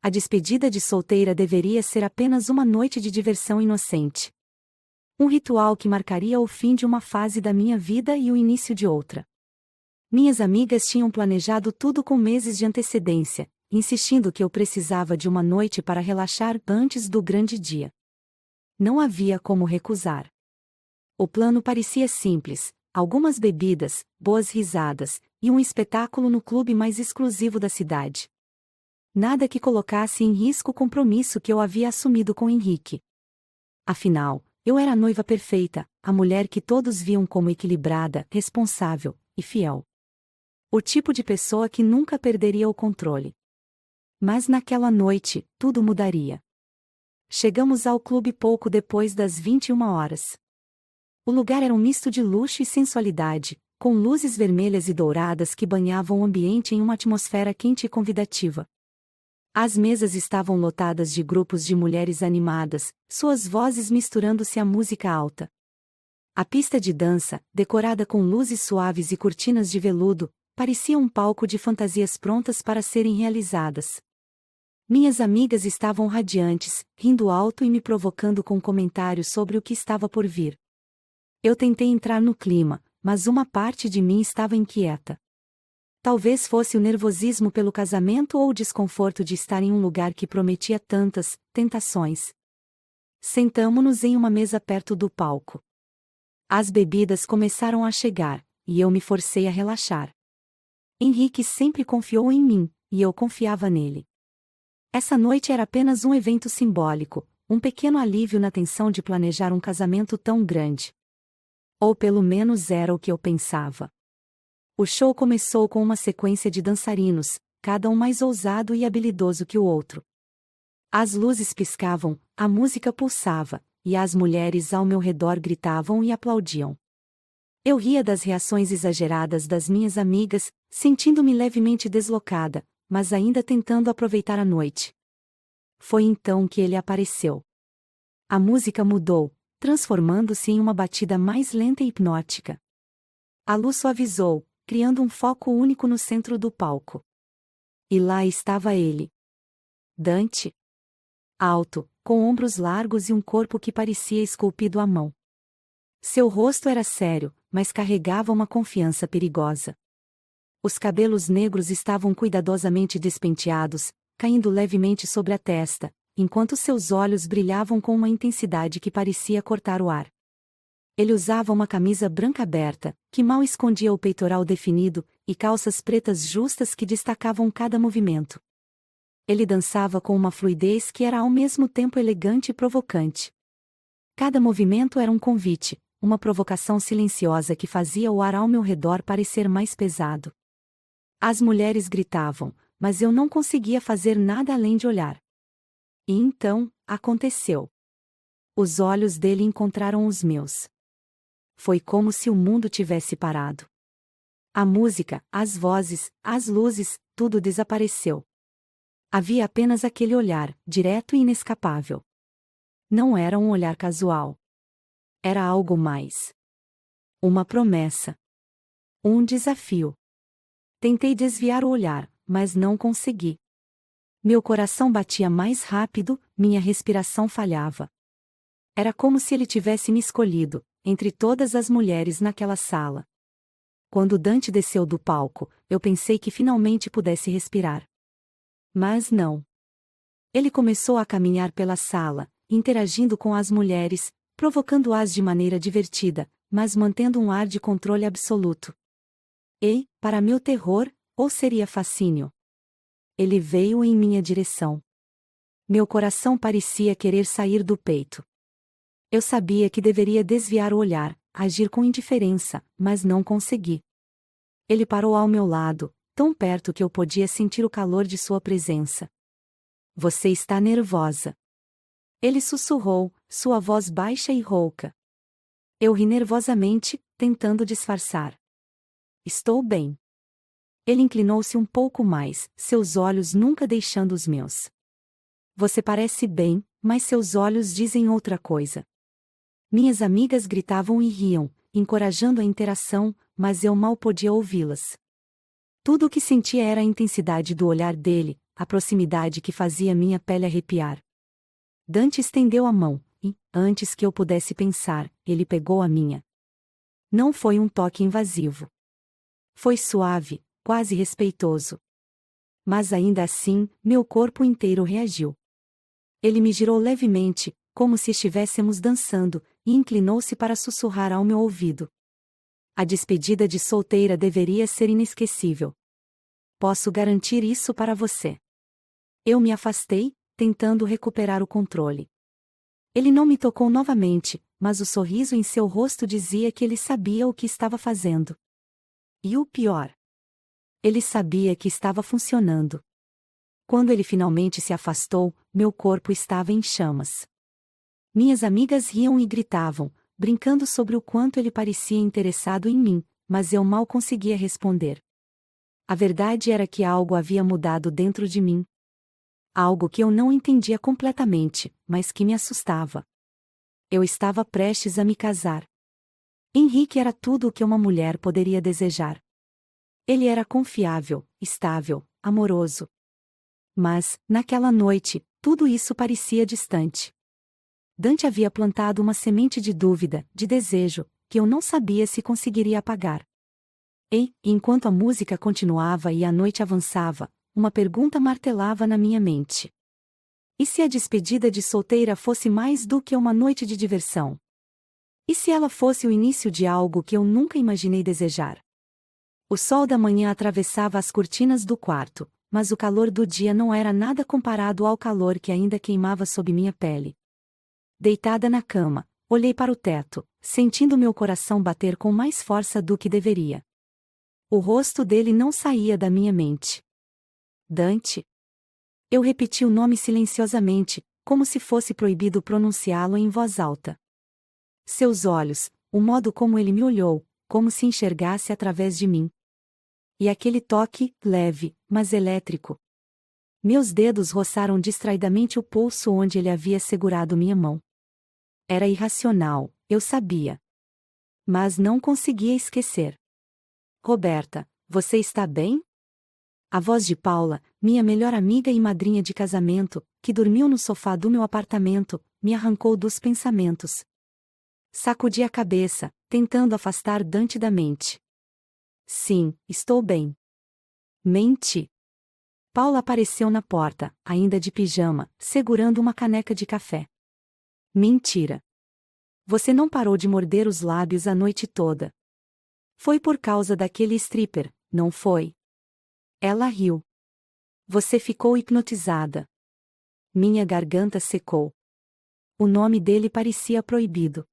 A despedida de solteira deveria ser apenas uma noite de diversão inocente. Um ritual que marcaria o fim de uma fase da minha vida e o início de outra. Minhas amigas tinham planejado tudo com meses de antecedência, insistindo que eu precisava de uma noite para relaxar antes do grande dia. Não havia como recusar. O plano parecia simples: algumas bebidas, boas risadas, e um espetáculo no clube mais exclusivo da cidade. Nada que colocasse em risco o compromisso que eu havia assumido com Henrique. Afinal, eu era a noiva perfeita, a mulher que todos viam como equilibrada, responsável e fiel. O tipo de pessoa que nunca perderia o controle. Mas naquela noite, tudo mudaria. Chegamos ao clube pouco depois das 21 horas. O lugar era um misto de luxo e sensualidade, com luzes vermelhas e douradas que banhavam o ambiente em uma atmosfera quente e convidativa. As mesas estavam lotadas de grupos de mulheres animadas, suas vozes misturando-se à música alta. A pista de dança, decorada com luzes suaves e cortinas de veludo, parecia um palco de fantasias prontas para serem realizadas. Minhas amigas estavam radiantes, rindo alto e me provocando com comentários sobre o que estava por vir. Eu tentei entrar no clima, mas uma parte de mim estava inquieta. Talvez fosse o nervosismo pelo casamento ou o desconforto de estar em um lugar que prometia tantas tentações. Sentamo-nos em uma mesa perto do palco. As bebidas começaram a chegar, e eu me forcei a relaxar. Henrique sempre confiou em mim, e eu confiava nele. Essa noite era apenas um evento simbólico, um pequeno alívio na tensão de planejar um casamento tão grande. Ou pelo menos era o que eu pensava. O show começou com uma sequência de dançarinos, cada um mais ousado e habilidoso que o outro. As luzes piscavam, a música pulsava, e as mulheres ao meu redor gritavam e aplaudiam. Eu ria das reações exageradas das minhas amigas, sentindo-me levemente deslocada, mas ainda tentando aproveitar a noite. Foi então que ele apareceu. A música mudou, transformando-se em uma batida mais lenta e hipnótica. A luz suavizou, criando um foco único no centro do palco. E lá estava ele. Dante. Alto, com ombros largos e um corpo que parecia esculpido à mão. Seu rosto era sério, mas carregava uma confiança perigosa. Os cabelos negros estavam cuidadosamente despenteados, caindo levemente sobre a testa, enquanto seus olhos brilhavam com uma intensidade que parecia cortar o ar. Ele usava uma camisa branca aberta, que mal escondia o peitoral definido, e calças pretas justas que destacavam cada movimento. Ele dançava com uma fluidez que era ao mesmo tempo elegante e provocante. Cada movimento era um convite, uma provocação silenciosa que fazia o ar ao meu redor parecer mais pesado. As mulheres gritavam, mas eu não conseguia fazer nada além de olhar. E então, aconteceu. Os olhos dele encontraram os meus. Foi como se o mundo tivesse parado. A música, as vozes, as luzes, tudo desapareceu. Havia apenas aquele olhar, direto e inescapável. Não era um olhar casual. Era algo mais. Uma promessa. Um desafio. Tentei desviar o olhar, mas não consegui. Meu coração batia mais rápido, minha respiração falhava. Era como se ele tivesse me escolhido, entre todas as mulheres naquela sala. Quando Dante desceu do palco, eu pensei que finalmente pudesse respirar. Mas não. Ele começou a caminhar pela sala, interagindo com as mulheres, provocando-as de maneira divertida, mas mantendo um ar de controle absoluto. E, para meu terror, ou seria fascínio, ele veio em minha direção. Meu coração parecia querer sair do peito. Eu sabia que deveria desviar o olhar, agir com indiferença, mas não consegui. Ele parou ao meu lado, tão perto que eu podia sentir o calor de sua presença. Você está nervosa. Ele sussurrou, sua voz baixa e rouca. Eu ri nervosamente, tentando disfarçar. Estou bem. Ele inclinou-se um pouco mais, seus olhos nunca deixando os meus. Você parece bem, mas seus olhos dizem outra coisa. Minhas amigas gritavam e riam, encorajando a interação, mas eu mal podia ouvi-las. Tudo o que sentia era a intensidade do olhar dele, a proximidade que fazia minha pele arrepiar. Dante estendeu a mão, e, antes que eu pudesse pensar, ele pegou a minha. Não foi um toque invasivo. Foi suave, quase respeitoso. Mas ainda assim, meu corpo inteiro reagiu. Ele me girou levemente, como se estivéssemos dançando, e inclinou-se para sussurrar ao meu ouvido. A despedida de solteira deveria ser inesquecível. Posso garantir isso para você. Eu me afastei, tentando recuperar o controle. Ele não me tocou novamente, mas o sorriso em seu rosto dizia que ele sabia o que estava fazendo. E o pior: ele sabia que estava funcionando. Quando ele finalmente se afastou, meu corpo estava em chamas. Minhas amigas riam e gritavam, brincando sobre o quanto ele parecia interessado em mim, mas eu mal conseguia responder. A verdade era que algo havia mudado dentro de mim. Algo que eu não entendia completamente, mas que me assustava. Eu estava prestes a me casar. Henrique era tudo o que uma mulher poderia desejar. Ele era confiável, estável, amoroso. Mas, naquela noite, tudo isso parecia distante. Dante havia plantado uma semente de dúvida, de desejo, que eu não sabia se conseguiria apagar. E, enquanto a música continuava e a noite avançava, uma pergunta martelava na minha mente. E se a despedida de solteira fosse mais do que uma noite de diversão? E se ela fosse o início de algo que eu nunca imaginei desejar? O sol da manhã atravessava as cortinas do quarto, mas o calor do dia não era nada comparado ao calor que ainda queimava sob minha pele. Deitada na cama, olhei para o teto, sentindo meu coração bater com mais força do que deveria. O rosto dele não saía da minha mente. Dante. Eu repeti o nome silenciosamente, como se fosse proibido pronunciá-lo em voz alta. Seus olhos, o modo como ele me olhou, como se enxergasse através de mim. E aquele toque, leve, mas elétrico. Meus dedos roçaram distraidamente o pulso onde ele havia segurado minha mão. Era irracional, eu sabia. Mas não conseguia esquecer. Roberta, você está bem? A voz de Paula, minha melhor amiga e madrinha de casamento, que dormiu no sofá do meu apartamento, me arrancou dos pensamentos. Sacudi a cabeça, tentando afastar Dante da mente. Sim, estou bem. Menti. Paula apareceu na porta, ainda de pijama, segurando uma caneca de café. Mentira. Você não parou de morder os lábios a noite toda. Foi por causa daquele stripper, não foi? Ela riu. Você ficou hipnotizada. Minha garganta secou. O nome dele parecia proibido.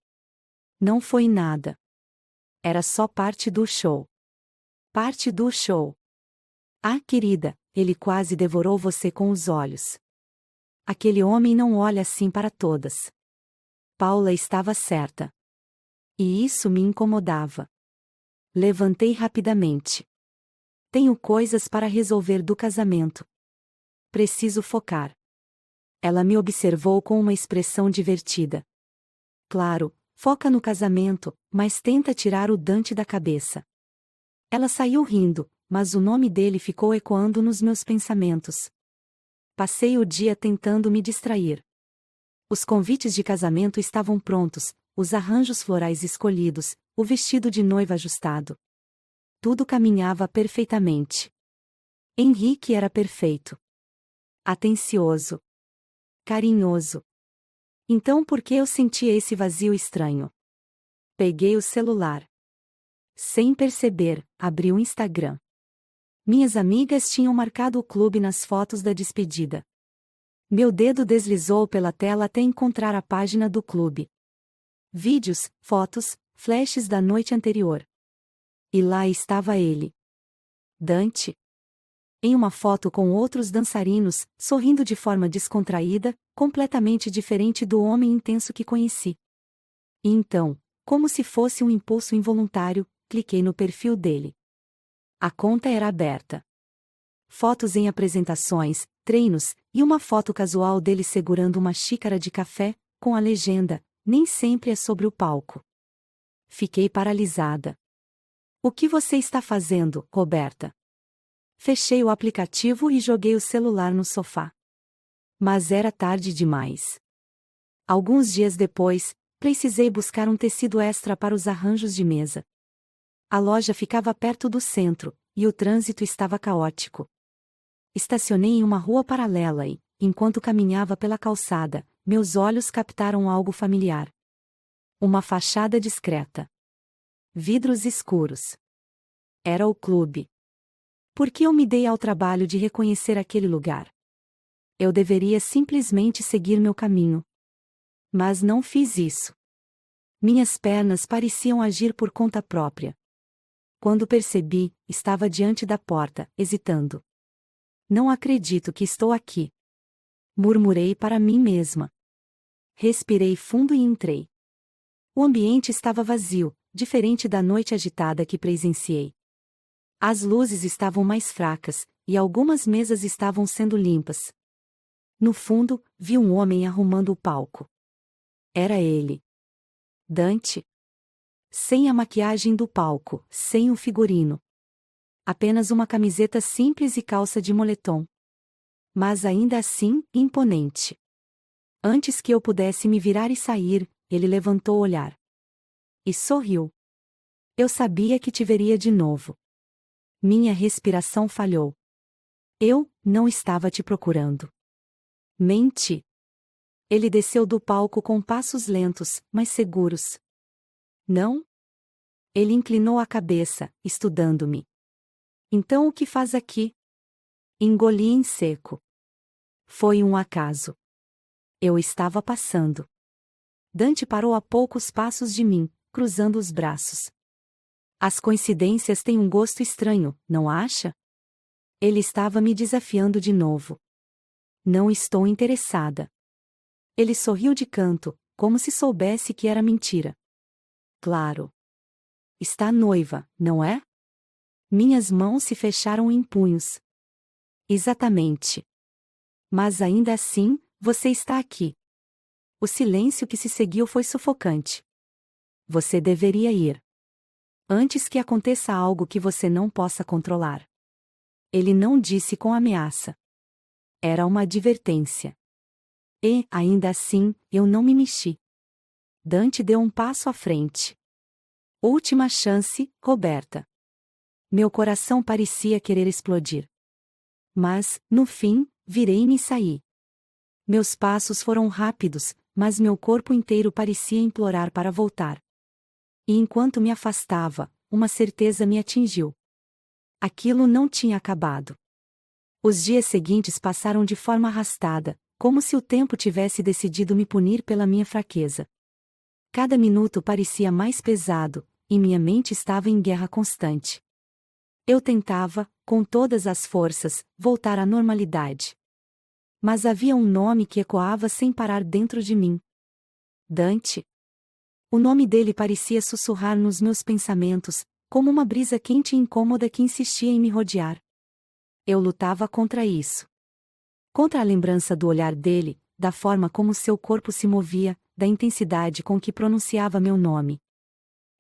Não foi nada. Era só parte do show. Parte do show. Ah, querida, ele quase devorou você com os olhos. Aquele homem não olha assim para todas. Paula estava certa. E isso me incomodava. Levantei rapidamente. Tenho coisas para resolver do casamento. Preciso focar. Ela me observou com uma expressão divertida. Claro, foca no casamento, mas tenta tirar o Dante da cabeça. Ela saiu rindo, mas o nome dele ficou ecoando nos meus pensamentos. Passei o dia tentando me distrair. Os convites de casamento estavam prontos, os arranjos florais escolhidos, o vestido de noiva ajustado. Tudo caminhava perfeitamente. Henrique era perfeito. Atencioso. Carinhoso. Então por que eu sentia esse vazio estranho? Peguei o celular. Sem perceber, abri o Instagram. Minhas amigas tinham marcado o clube nas fotos da despedida. Meu dedo deslizou pela tela até encontrar a página do clube. Vídeos, fotos, flashes da noite anterior. E lá estava ele. Dante. Em uma foto com outros dançarinos, sorrindo de forma descontraída, completamente diferente do homem intenso que conheci. E então, como se fosse um impulso involuntário, cliquei no perfil dele. A conta era aberta. Fotos em apresentações, treinos, e uma foto casual dele segurando uma xícara de café, com a legenda: nem sempre é sobre o palco. Fiquei paralisada. O que você está fazendo, Roberta? Fechei o aplicativo e joguei o celular no sofá. Mas era tarde demais. Alguns dias depois, precisei buscar um tecido extra para os arranjos de mesa. A loja ficava perto do centro, e o trânsito estava caótico. Estacionei em uma rua paralela e, enquanto caminhava pela calçada, meus olhos captaram algo familiar. Uma fachada discreta. Vidros escuros. Era o clube. Por que eu me dei ao trabalho de reconhecer aquele lugar? Eu deveria simplesmente seguir meu caminho. Mas não fiz isso. Minhas pernas pareciam agir por conta própria. Quando percebi, estava diante da porta, hesitando. Não acredito que estou aqui. Murmurei para mim mesma. Respirei fundo e entrei. O ambiente estava vazio, diferente da noite agitada que presenciei. As luzes estavam mais fracas, e algumas mesas estavam sendo limpas. No fundo, vi um homem arrumando o palco. Era ele. Dante. Sem a maquiagem do palco, sem o figurino. Apenas uma camiseta simples e calça de moletom. Mas ainda assim, imponente. Antes que eu pudesse me virar e sair, ele levantou o olhar. E sorriu. Eu sabia que te veria de novo. Minha respiração falhou. Eu não estava te procurando. Menti. Ele desceu do palco com passos lentos, mas seguros. Não? Ele inclinou a cabeça, estudando-me. Então o que faz aqui? Engoli em seco. Foi um acaso. Eu estava passando. Dante parou a poucos passos de mim, cruzando os braços. As coincidências têm um gosto estranho, não acha? Ele estava me desafiando de novo. Não estou interessada. Ele sorriu de canto, como se soubesse que era mentira. Claro. Está noiva, não é? Minhas mãos se fecharam em punhos. Exatamente. Mas ainda assim, você está aqui. O silêncio que se seguiu foi sufocante. Você deveria ir. Antes que aconteça algo que você não possa controlar. Ele não disse com ameaça. Era uma advertência. E, ainda assim, eu não me mexi. Dante deu um passo à frente. Última chance, Roberta. Meu coração parecia querer explodir. Mas, no fim, virei-me e saí. Meus passos foram rápidos, mas meu corpo inteiro parecia implorar para voltar. E enquanto me afastava, uma certeza me atingiu. Aquilo não tinha acabado. Os dias seguintes passaram de forma arrastada, como se o tempo tivesse decidido me punir pela minha fraqueza. Cada minuto parecia mais pesado, e minha mente estava em guerra constante. Eu tentava, com todas as forças, voltar à normalidade. Mas havia um nome que ecoava sem parar dentro de mim. Dante. O nome dele parecia sussurrar nos meus pensamentos, como uma brisa quente e incômoda que insistia em me rodear. Eu lutava contra isso. Contra a lembrança do olhar dele, da forma como seu corpo se movia, da intensidade com que pronunciava meu nome.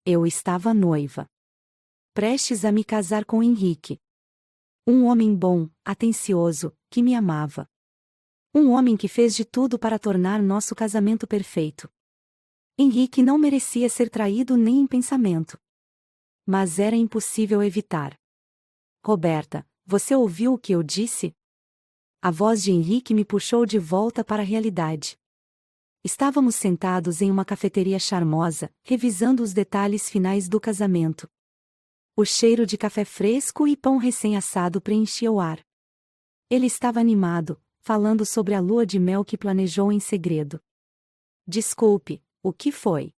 Eu estava noiva. Prestes a me casar com Henrique. Um homem bom, atencioso, que me amava. Um homem que fez de tudo para tornar nosso casamento perfeito. Henrique não merecia ser traído nem em pensamento. Mas era impossível evitar. Roberta, você ouviu o que eu disse? A voz de Henrique me puxou de volta para a realidade. Estávamos sentados em uma cafeteria charmosa, revisando os detalhes finais do casamento. O cheiro de café fresco e pão recém-assado preenchia o ar. Ele estava animado, falando sobre a lua de mel que planejou em segredo. Desculpe, o que foi?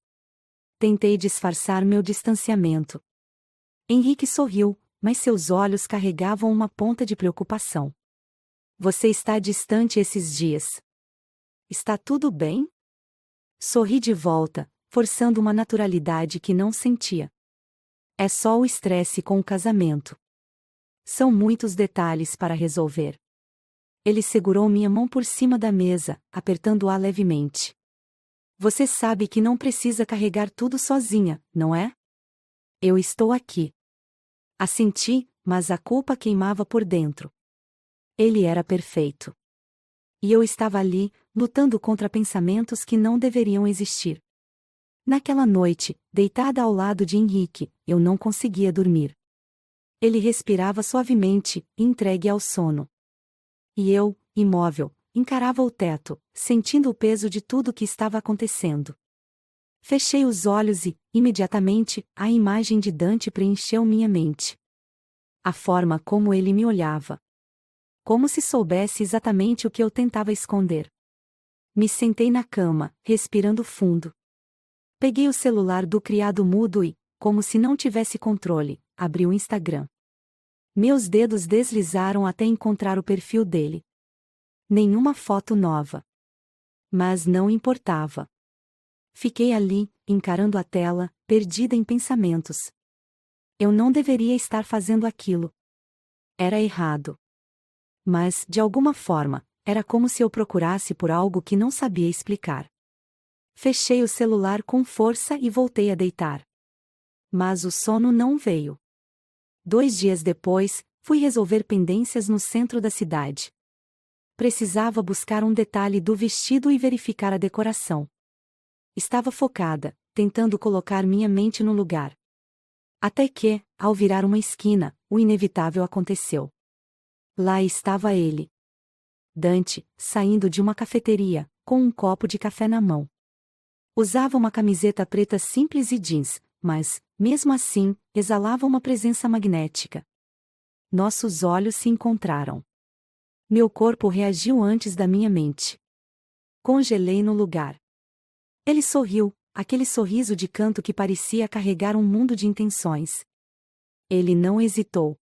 Tentei disfarçar meu distanciamento. Henrique sorriu, mas seus olhos carregavam uma ponta de preocupação. Você está distante esses dias. Está tudo bem? Sorri de volta, forçando uma naturalidade que não sentia. É só o estresse com o casamento. São muitos detalhes para resolver. Ele segurou minha mão por cima da mesa, apertando-a levemente. Você sabe que não precisa carregar tudo sozinha, não é? Eu estou aqui. Assenti, mas a culpa queimava por dentro. Ele era perfeito. E eu estava ali, lutando contra pensamentos que não deveriam existir. Naquela noite, deitada ao lado de Henrique, eu não conseguia dormir. Ele respirava suavemente, entregue ao sono. E eu, imóvel, encarava o teto, sentindo o peso de tudo o que estava acontecendo. Fechei os olhos e, imediatamente, a imagem de Dante preencheu minha mente. A forma como ele me olhava. Como se soubesse exatamente o que eu tentava esconder. Me sentei na cama, respirando fundo. Peguei o celular do criado mudo e, como se não tivesse controle, abri o Instagram. Meus dedos deslizaram até encontrar o perfil dele. Nenhuma foto nova. Mas não importava. Fiquei ali, encarando a tela, perdida em pensamentos. Eu não deveria estar fazendo aquilo. Era errado. Mas, de alguma forma, era como se eu procurasse por algo que não sabia explicar. Fechei o celular com força e voltei a deitar. Mas o sono não veio. 2 dias depois, fui resolver pendências no centro da cidade. Precisava buscar um detalhe do vestido e verificar a decoração. Estava focada, tentando colocar minha mente no lugar. Até que, ao virar uma esquina, o inevitável aconteceu. Lá estava ele. Dante, saindo de uma cafeteria, com um copo de café na mão. Usava uma camiseta preta simples e jeans, mas, mesmo assim, exalava uma presença magnética. Nossos olhos se encontraram. Meu corpo reagiu antes da minha mente. Congelei no lugar. Ele sorriu, aquele sorriso de canto que parecia carregar um mundo de intenções. Ele não hesitou.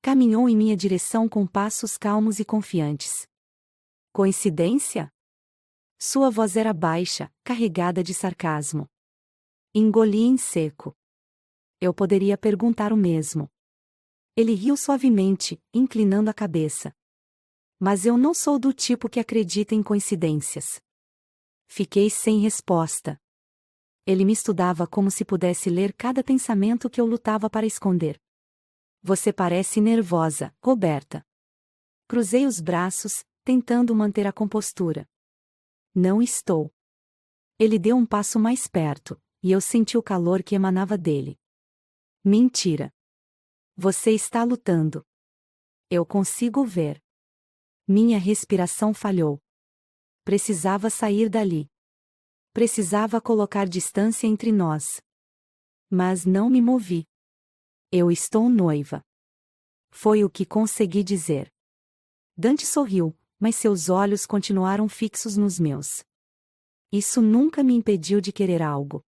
Caminhou em minha direção com passos calmos e confiantes. Coincidência? Sua voz era baixa, carregada de sarcasmo. Engoli em seco. Eu poderia perguntar o mesmo. Ele riu suavemente, inclinando a cabeça. Mas eu não sou do tipo que acredita em coincidências. Fiquei sem resposta. Ele me estudava como se pudesse ler cada pensamento que eu lutava para esconder. Você parece nervosa, Roberta. Cruzei os braços, tentando manter a compostura. Não estou. Ele deu um passo mais perto, e eu senti o calor que emanava dele. Mentira. Você está lutando. Eu consigo ver. Minha respiração falhou. Precisava sair dali. Precisava colocar distância entre nós. Mas não me movi. Eu estou noiva. Foi o que consegui dizer. Dante sorriu, mas seus olhos continuaram fixos nos meus. Isso nunca me impediu de querer algo.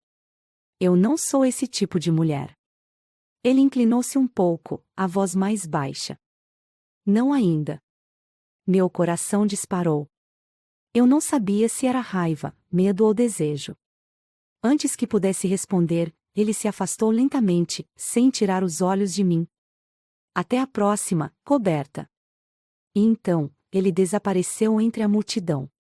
Eu não sou esse tipo de mulher. Ele inclinou-se um pouco, a voz mais baixa. Não ainda. Meu coração disparou. Eu não sabia se era raiva, medo ou desejo. Antes que pudesse responder, ele se afastou lentamente, sem tirar os olhos de mim. Até a próxima, Roberta. E então, ele desapareceu entre a multidão.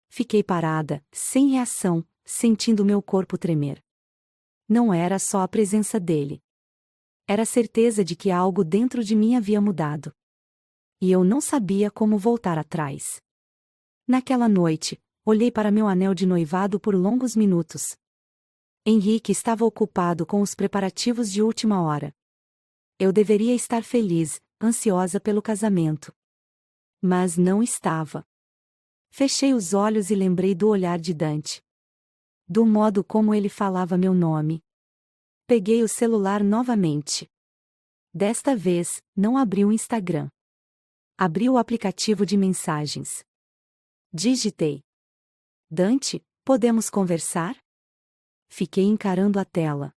Fiquei parada, sem reação, sentindo meu corpo tremer. Não era só a presença dele. Era a certeza de que algo dentro de mim havia mudado. E eu não sabia como voltar atrás. Naquela noite, olhei para meu anel de noivado por longos minutos. Henrique estava ocupado com os preparativos de última hora. Eu deveria estar feliz, ansiosa pelo casamento. Mas não estava. Fechei os olhos e lembrei do olhar de Dante. Do modo como ele falava meu nome. Peguei o celular novamente. Desta vez, não abri o Instagram. Abri o aplicativo de mensagens. Digitei. Dante, podemos conversar? Fiquei encarando a tela.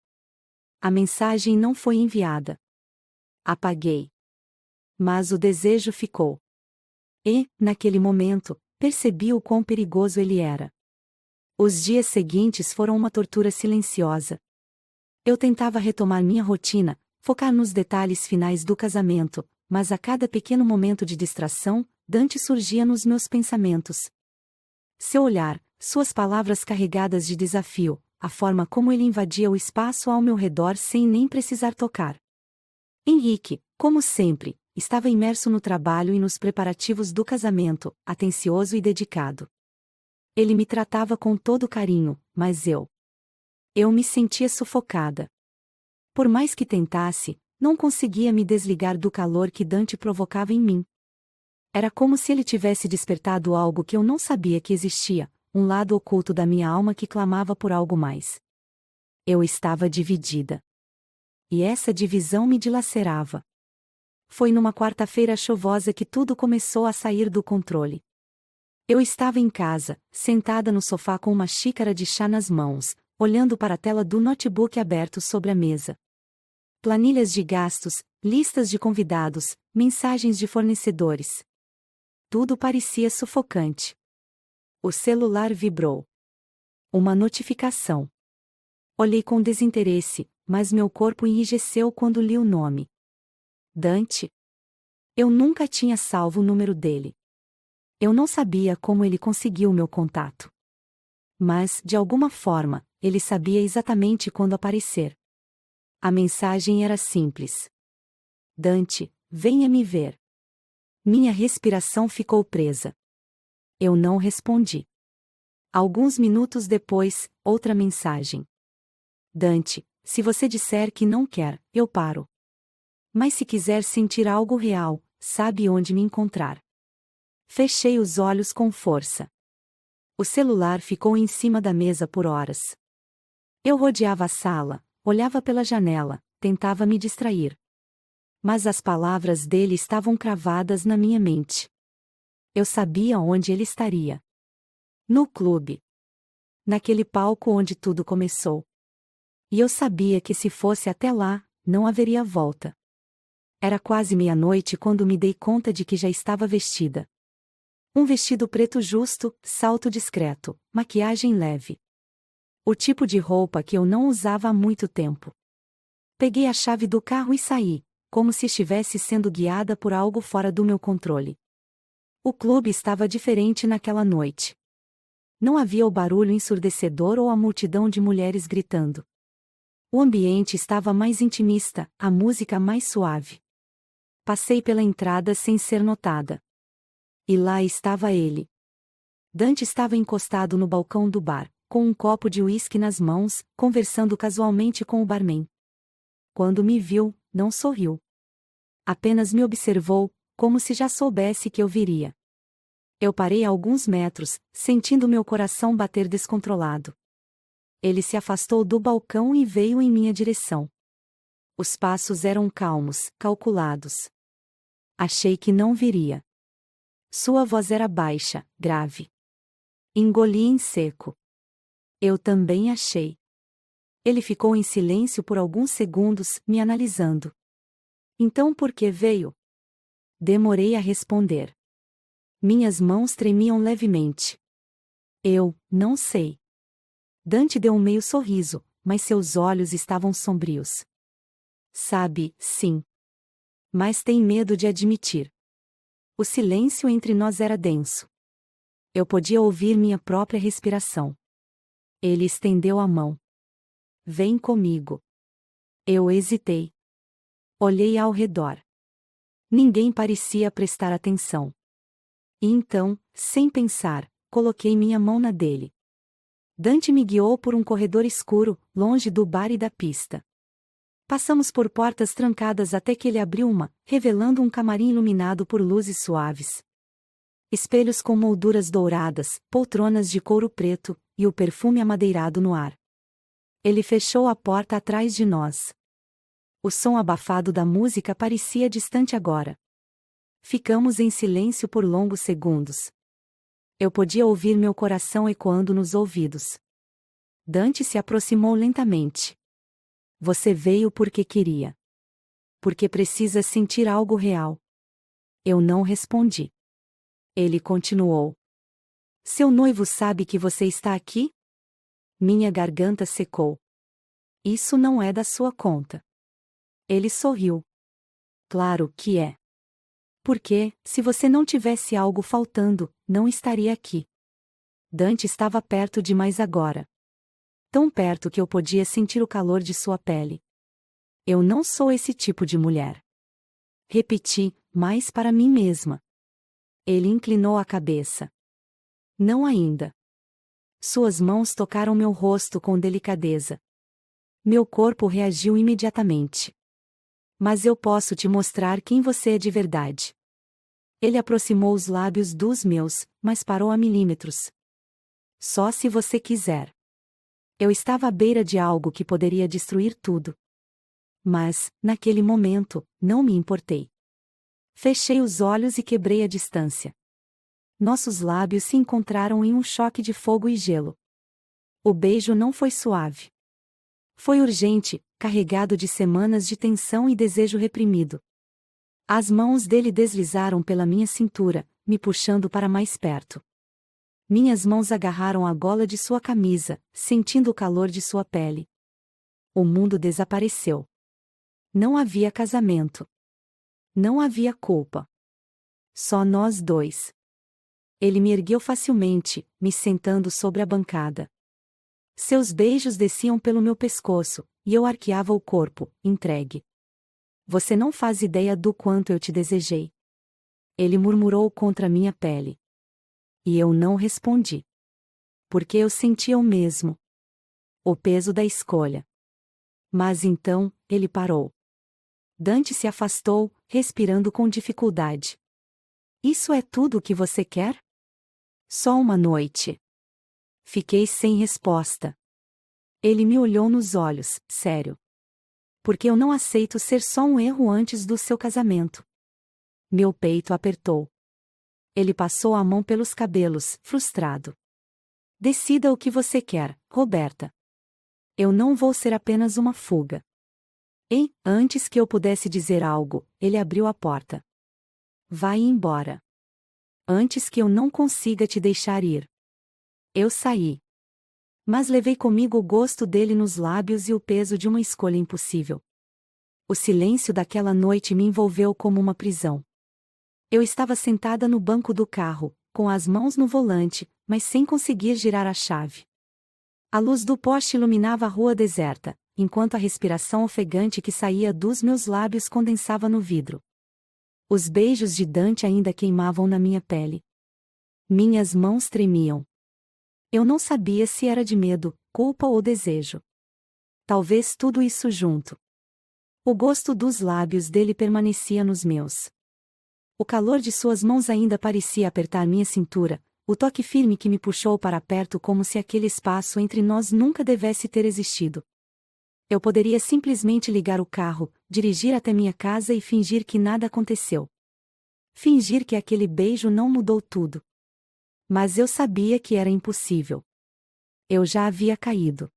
A mensagem não foi enviada. Apaguei. Mas o desejo ficou. E, naquele momento, percebi o quão perigoso ele era. Os dias seguintes foram uma tortura silenciosa. Eu tentava retomar minha rotina, focar nos detalhes finais do casamento, mas a cada pequeno momento de distração, Dante surgia nos meus pensamentos. Seu olhar, suas palavras carregadas de desafio, a forma como ele invadia o espaço ao meu redor sem nem precisar tocar. Henrique, Como sempre, estava imerso no trabalho e nos preparativos do casamento, atencioso e dedicado. Ele me tratava com todo carinho, mas eu me sentia sufocada. Por mais que tentasse, não conseguia me desligar do calor que Dante provocava em mim. Era como se ele tivesse despertado algo que eu não sabia que existia, um lado oculto da minha alma que clamava por algo mais. Eu estava dividida. E essa divisão me dilacerava. Foi numa quarta-feira chuvosa que tudo começou a sair do controle. Eu estava em casa, sentada no sofá com uma xícara de chá nas mãos, olhando para a tela do notebook aberto sobre a mesa. Planilhas de gastos, listas de convidados, mensagens de fornecedores. Tudo parecia sufocante. O celular vibrou. Uma notificação. Olhei com desinteresse, mas meu corpo enrijeceu quando li o nome. Dante. Eu nunca tinha salvo o número dele. Eu não sabia como ele conseguiu meu contato. Mas, de alguma forma, ele sabia exatamente quando aparecer. A mensagem era simples. Dante, venha me ver. Minha respiração ficou presa. Eu não respondi. Alguns minutos depois, outra mensagem. Dante, se você disser que não quer, eu paro. Mas se quiser sentir algo real, sabe onde me encontrar. Fechei os olhos com força. O celular ficou em cima da mesa por horas. Eu rodeava a sala, olhava pela janela, tentava me distrair. Mas as palavras dele estavam cravadas na minha mente. Eu sabia onde ele estaria. No clube. Naquele palco onde tudo começou. E eu sabia que se fosse até lá, não haveria volta. Era quase meia-noite quando me dei conta de que já estava vestida. Um vestido preto justo, salto discreto, maquiagem leve. O tipo de roupa que eu não usava há muito tempo. Peguei a chave do carro e saí, como se estivesse sendo guiada por algo fora do meu controle. O clube estava diferente naquela noite. Não havia o barulho ensurdecedor ou a multidão de mulheres gritando. O ambiente estava mais intimista, a música mais suave. Passei pela entrada sem ser notada. E lá estava ele. Dante estava encostado no balcão do bar, com um copo de uísque nas mãos, conversando casualmente com o barman. Quando me viu, não sorriu. Apenas me observou, como se já soubesse que eu viria. Eu parei a alguns metros, sentindo meu coração bater descontrolado. Ele se afastou do balcão e veio em minha direção. Os passos eram calmos, calculados. Achei que não viria. Sua voz era baixa, grave. Engoli em seco. Eu também achei. Ele ficou em silêncio por alguns segundos, me analisando. Então por que veio? Demorei a responder. Minhas mãos tremiam levemente. Eu não sei. Dante deu um meio sorriso, mas seus olhos estavam sombrios. Sabe, sim. Mas tem medo de admitir. O silêncio entre nós era denso. Eu podia ouvir minha própria respiração. Ele estendeu a mão. Vem comigo. Eu hesitei. Olhei ao redor. Ninguém parecia prestar atenção. E então, sem pensar, coloquei minha mão na dele. Dante me guiou por um corredor escuro, longe do bar e da pista. Passamos por portas trancadas até que ele abriu uma, revelando um camarim iluminado por luzes suaves. Espelhos com molduras douradas, poltronas de couro preto, e o perfume amadeirado no ar. Ele fechou a porta atrás de nós. O som abafado da música parecia distante agora. Ficamos em silêncio por longos segundos. Eu podia ouvir meu coração ecoando nos ouvidos. Dante se aproximou lentamente. Você veio porque queria. Porque precisa sentir algo real. Eu não respondi. Ele continuou. Seu noivo sabe que você está aqui? Minha garganta secou. Isso não é da sua conta. Ele sorriu. Claro que é. Porque, se você não tivesse algo faltando, não estaria aqui. Dante estava perto demais agora. Tão perto que eu podia sentir o calor de sua pele. Eu não sou esse tipo de mulher. repeti, mais para mim mesma. Ele inclinou a cabeça. Não ainda. Suas mãos tocaram meu rosto com delicadeza. Meu corpo reagiu imediatamente. Mas eu posso te mostrar quem você é de verdade. Ele aproximou os lábios dos meus, mas parou a milímetros. Só se você quiser. Eu estava à beira de algo que poderia destruir tudo. Mas, naquele momento, não me importei. Fechei os olhos e quebrei a distância. Nossos lábios se encontraram em um choque de fogo e gelo. O beijo não foi suave. Foi urgente, carregado de semanas de tensão e desejo reprimido. As mãos dele deslizaram pela minha cintura, me puxando para mais perto. Minhas mãos agarraram a gola de sua camisa, sentindo o calor de sua pele. O mundo desapareceu. Não havia casamento. Não havia culpa. Só nós dois. Ele me ergueu facilmente, me sentando sobre a bancada. Seus beijos desciam pelo meu pescoço, e eu arqueava o corpo, entregue. Você não faz ideia do quanto eu te desejei. Ele murmurou contra minha pele. E eu não respondi. Porque eu sentia o mesmo. O peso da escolha. Mas então, ele parou. Dante se afastou, respirando com dificuldade. Isso é tudo o que você quer? Só uma noite. Fiquei sem resposta. Ele me olhou nos olhos, sério. Porque eu não aceito ser só um erro antes do seu casamento. Meu peito apertou. Ele passou a mão pelos cabelos, frustrado. Decida o que você quer, Roberta. Eu não vou ser apenas uma fuga. E, antes que eu pudesse dizer algo, ele abriu a porta. Vai embora. Antes que eu não consiga te deixar ir. Eu saí. Mas levei comigo o gosto dele nos lábios e o peso de uma escolha impossível. O silêncio daquela noite me envolveu como uma prisão. Eu estava sentada no banco do carro, com as mãos no volante, mas sem conseguir girar a chave. A luz do poste iluminava a rua deserta, enquanto a respiração ofegante que saía dos meus lábios condensava no vidro. Os beijos de Dante ainda queimavam na minha pele. Minhas mãos tremiam. Eu não sabia se era de medo, culpa ou desejo. Talvez tudo isso junto. O gosto dos lábios dele permanecia nos meus. O calor de suas mãos ainda parecia apertar minha cintura, o toque firme que me puxou para perto como se aquele espaço entre nós nunca devesse ter existido. Eu poderia simplesmente ligar o carro, dirigir até minha casa e fingir que nada aconteceu. Fingir que aquele beijo não mudou tudo. Mas eu sabia que era impossível. Eu já havia caído.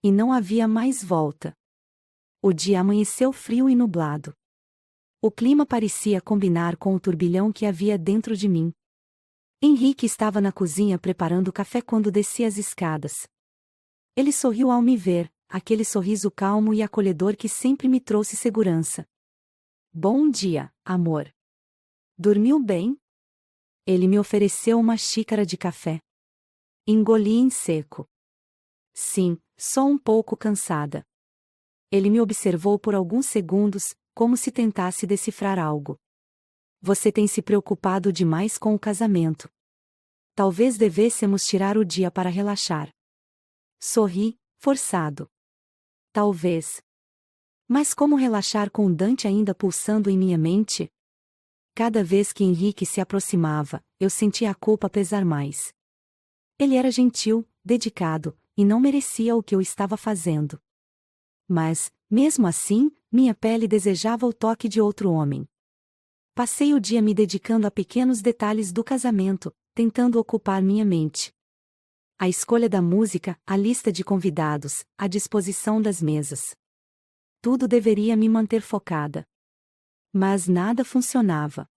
E não havia mais volta. O dia amanheceu frio e nublado. O clima parecia combinar com o turbilhão que havia dentro de mim. Henrique estava na cozinha preparando café quando desci as escadas. Ele sorriu ao me ver, aquele sorriso calmo e acolhedor que sempre me trouxe segurança. Bom dia, amor. Dormiu bem? Ele me ofereceu uma xícara de café. Engoli em seco. Sim, só um pouco cansada. Ele me observou por alguns segundos, como se tentasse decifrar algo. Você tem se preocupado demais com o casamento. Talvez devêssemos tirar o dia para relaxar. Sorri, forçado. Talvez. Mas como relaxar com Dante ainda pulsando em minha mente? Cada vez que Henrique se aproximava, eu sentia a culpa pesar mais. Ele era gentil, dedicado, e não merecia o que eu estava fazendo. Mas, mesmo assim, minha pele desejava o toque de outro homem. Passei o dia me dedicando a pequenos detalhes do casamento, tentando ocupar minha mente. A escolha da música, a lista de convidados, a disposição das mesas. Tudo deveria me manter focada. Mas nada funcionava.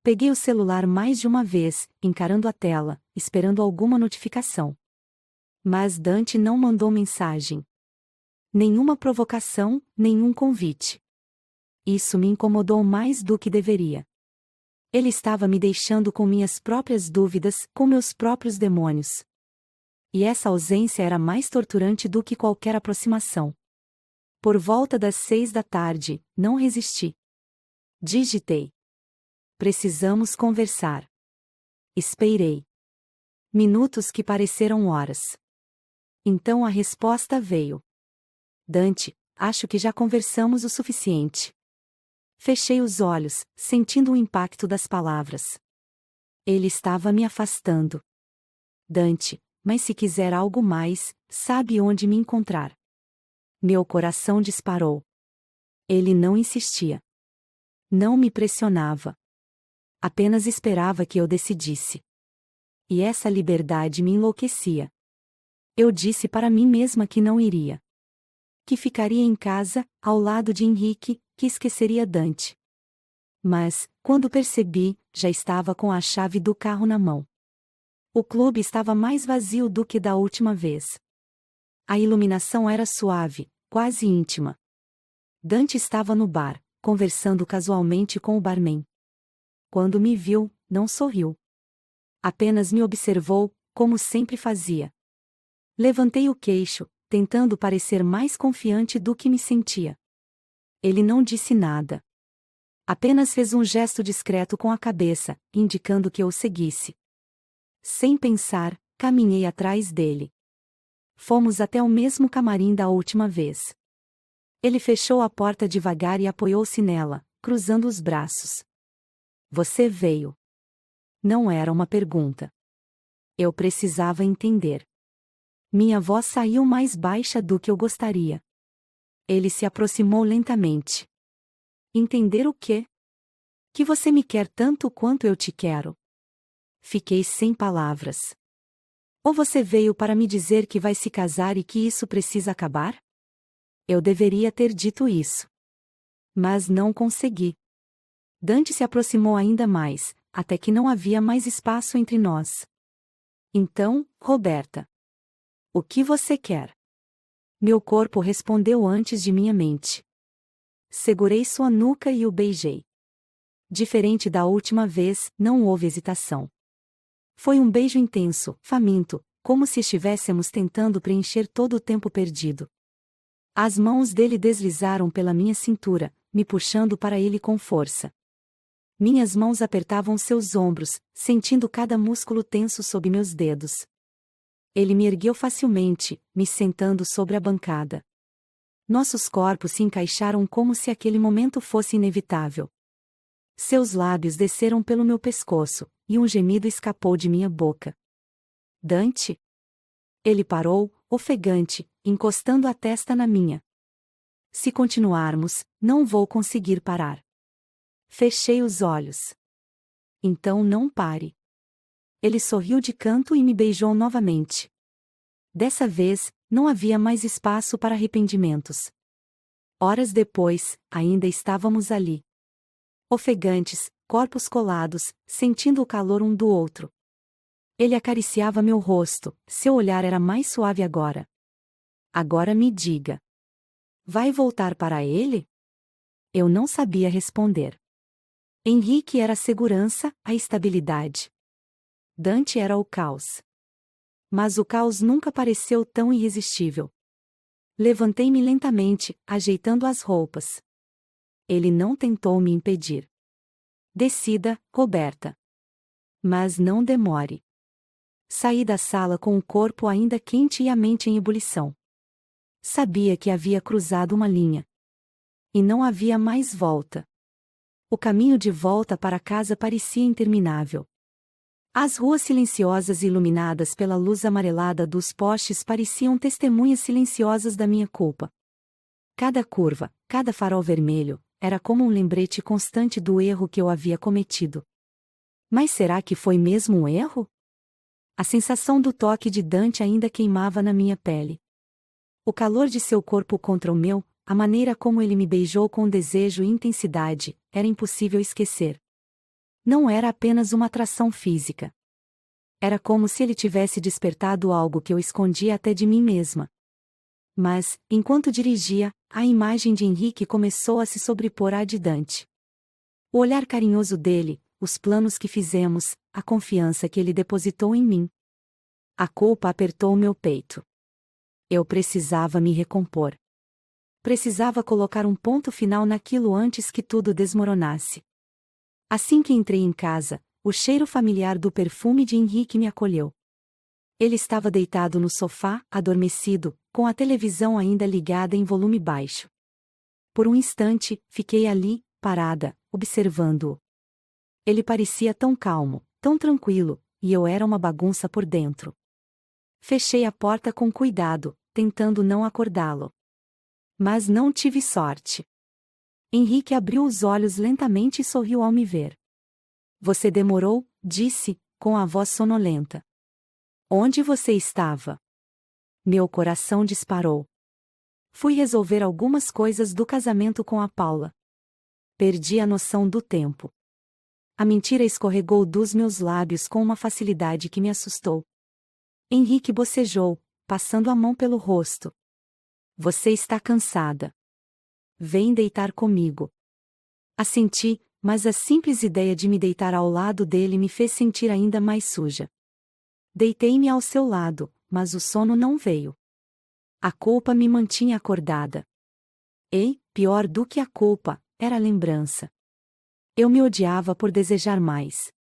Peguei o celular mais de uma vez, encarando a tela, esperando alguma notificação. Mas Dante não mandou mensagem. Nenhuma provocação, nenhum convite. Isso me incomodou mais do que deveria. Ele estava me deixando com minhas próprias dúvidas, com meus próprios demônios. E essa ausência era mais torturante do que qualquer aproximação. Por volta das 6 da tarde, não resisti. Digitei. Precisamos conversar. Esperei. Minutos que pareceram horas. Então a resposta veio. Dante, acho que já conversamos o suficiente. Fechei os olhos, sentindo o impacto das palavras. Ele estava me afastando. Dante, mas se quiser algo mais, sabe onde me encontrar. Meu coração disparou. Ele não insistia. Não me pressionava. Apenas esperava que eu decidisse. E essa liberdade me enlouquecia. Eu disse para mim mesma que não iria. Que ficaria em casa, ao lado de Henrique, que esqueceria Dante. Mas, quando percebi, já estava com a chave do carro na mão. O clube estava mais vazio do que da última vez. A iluminação era suave, quase íntima. Dante estava no bar, conversando casualmente com o barman. Quando me viu, não sorriu. Apenas me observou, como sempre fazia. Levantei o queixo, tentando parecer mais confiante do que me sentia. Ele não disse nada. Apenas fez um gesto discreto com a cabeça, indicando que eu o seguisse. Sem pensar, caminhei atrás dele. Fomos até o mesmo camarim da última vez. Ele fechou a porta devagar e apoiou-se nela, cruzando os braços. Você veio. Não era uma pergunta. Eu precisava entender. Minha voz saiu mais baixa do que eu gostaria. Ele se aproximou lentamente. Entender o quê? Que você me quer tanto quanto eu te quero. Fiquei sem palavras. Ou você veio para me dizer que vai se casar e que isso precisa acabar? Eu deveria ter dito isso. Mas não consegui. Dante se aproximou ainda mais, até que não havia mais espaço entre nós. Então, Roberta. O que você quer? Meu corpo respondeu antes de minha mente. Segurei sua nuca e o beijei. Diferente da última vez, não houve hesitação. Foi um beijo intenso, faminto, como se estivéssemos tentando preencher todo o tempo perdido. As mãos dele deslizaram pela minha cintura, me puxando para ele com força. Minhas mãos apertavam seus ombros, sentindo cada músculo tenso sob meus dedos. Ele me ergueu facilmente, me sentando sobre a bancada. Nossos corpos se encaixaram como se aquele momento fosse inevitável. Seus lábios desceram pelo meu pescoço, e um gemido escapou de minha boca. Dante? Ele parou, ofegante, encostando a testa na minha. Se continuarmos, não vou conseguir parar. Fechei os olhos. Então não pare. Ele sorriu de canto e me beijou novamente. Dessa vez, não havia mais espaço para arrependimentos. Horas depois, ainda estávamos ali. Ofegantes, corpos colados, sentindo o calor um do outro. Ele acariciava meu rosto, seu olhar era mais suave agora. Agora me diga. Vai voltar para ele? Eu não sabia responder. Henrique era a segurança, a estabilidade. Dante era o caos. Mas o caos nunca pareceu tão irresistível. Levantei-me lentamente, ajeitando as roupas. Ele não tentou me impedir. Decida, Roberta. Mas não demore. Saí da sala com o corpo ainda quente e a mente em ebulição. Sabia que havia cruzado uma linha. E não havia mais volta. O caminho de volta para casa parecia interminável. As ruas silenciosas e iluminadas pela luz amarelada dos postes pareciam testemunhas silenciosas da minha culpa. Cada curva, cada farol vermelho, era como um lembrete constante do erro que eu havia cometido. Mas será que foi mesmo um erro? A sensação do toque de Dante ainda queimava na minha pele. O calor de seu corpo contra o meu, a maneira como ele me beijou com desejo e intensidade, era impossível esquecer. Não era apenas uma atração física. Era como se ele tivesse despertado algo que eu escondia até de mim mesma. Mas, enquanto dirigia, a imagem de Henrique começou a se sobrepor à de Dante. O olhar carinhoso dele, os planos que fizemos, a confiança que ele depositou em mim. A culpa apertou meu peito. Eu precisava me recompor. Precisava colocar um ponto final naquilo antes que tudo desmoronasse. Assim que entrei em casa, o cheiro familiar do perfume de Henrique me acolheu. Ele estava deitado no sofá, adormecido, com a televisão ainda ligada em volume baixo. Por um instante, fiquei ali, parada, observando-o. Ele parecia tão calmo, tão tranquilo, e eu era uma bagunça por dentro. Fechei a porta com cuidado, tentando não acordá-lo. Mas não tive sorte. Henrique abriu os olhos lentamente e sorriu ao me ver. Você demorou, disse, com a voz sonolenta. Onde você estava? Meu coração disparou. Fui resolver algumas coisas do casamento com a Paula. Perdi a noção do tempo. A mentira escorregou dos meus lábios com uma facilidade que me assustou. Henrique bocejou, passando a mão pelo rosto. Você está cansada. Vem deitar comigo. Assenti, mas a simples ideia de me deitar ao lado dele me fez sentir ainda mais suja. Deitei-me ao seu lado, mas o sono não veio. A culpa me mantinha acordada. E, pior do que a culpa, era a lembrança. Eu me odiava por desejar mais.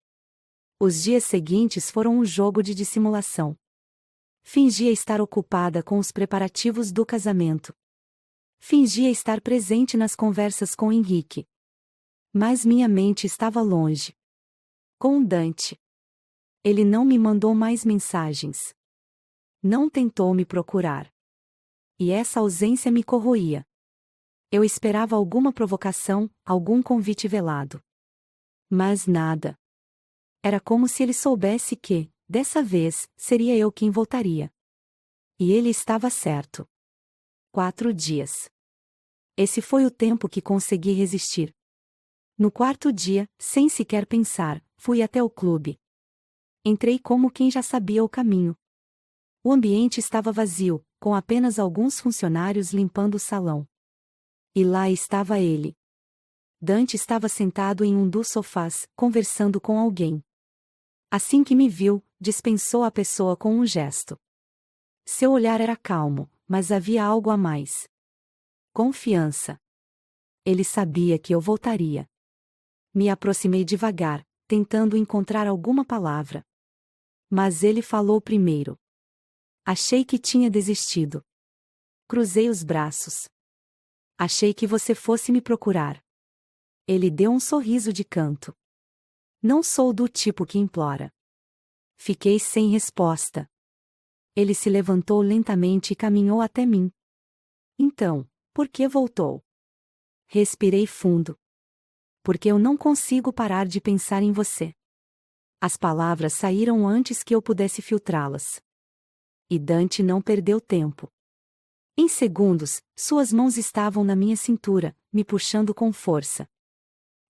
Os dias seguintes foram um jogo de dissimulação. Fingia estar ocupada com os preparativos do casamento. Fingia estar presente nas conversas com Henrique. Mas minha mente estava longe. Com Dante. Ele não me mandou mais mensagens. Não tentou me procurar. E essa ausência me corroía. Eu esperava alguma provocação, algum convite velado. Mas nada. Era como se ele soubesse que, dessa vez, seria eu quem voltaria. E ele estava certo. 4 dias. Esse foi o tempo que consegui resistir. No 4º dia, sem sequer pensar, fui até o clube. Entrei como quem já sabia o caminho. O ambiente estava vazio, com apenas alguns funcionários limpando o salão. E lá estava ele. Dante estava sentado em um dos sofás, conversando com alguém. Assim que me viu, dispensou a pessoa com um gesto. Seu olhar era calmo, mas havia algo a mais. Confiança. Ele sabia que eu voltaria. Me aproximei devagar, tentando encontrar alguma palavra. Mas ele falou primeiro. Achei que tinha desistido. Cruzei os braços. Achei que você fosse me procurar. Ele deu um sorriso de canto. Não sou do tipo que implora. Fiquei sem resposta. Ele se levantou lentamente e caminhou até mim. Então, por que voltou? Respirei fundo. Porque eu não consigo parar de pensar em você. As palavras saíram antes que eu pudesse filtrá-las. E Dante não perdeu tempo. Em segundos, suas mãos estavam na minha cintura, me puxando com força.